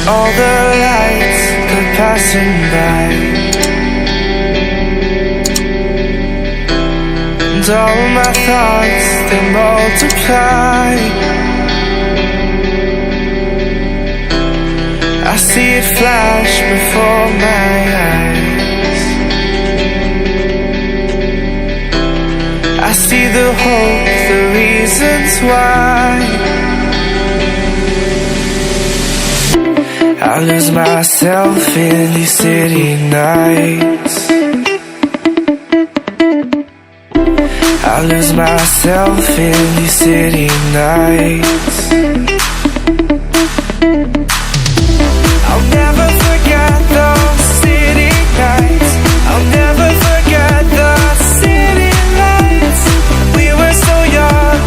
All the lights, they're passing by, and all my thoughts, they multiply. I see it flash before my eyes. I see the hope, the reasons why. I lose myself in these city nights. I lose myself in these city nights. I'll never forget those city nights. I'll never forget the city lights. We were so young,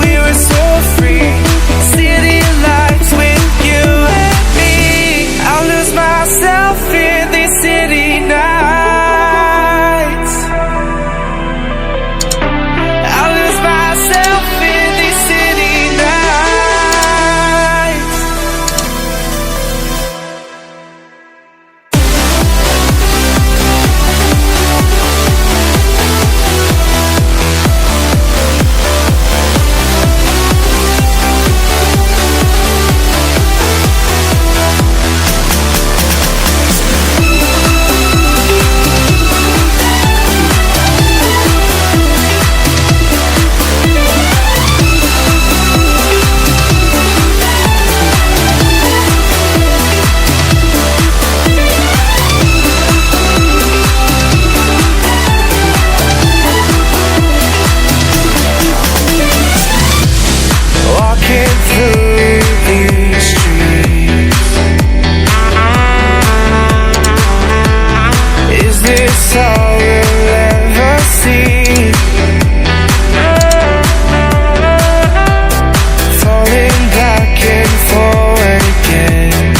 we were so free. City lights with you and me. I'll lose myself in these city nights. I'll lose myself in these city nights. Walking through these streets, is this all we'll ever see? Falling back and forward again,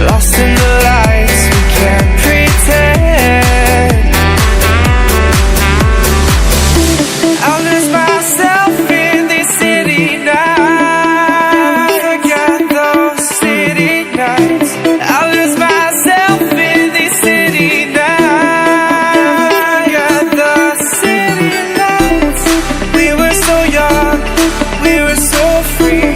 lost in the lights, we can't pretend. I'll lose myself in these city nights. Forget those city nights. I'll lose myself in these city nights. Forget the city lights. We were so young, we were so free.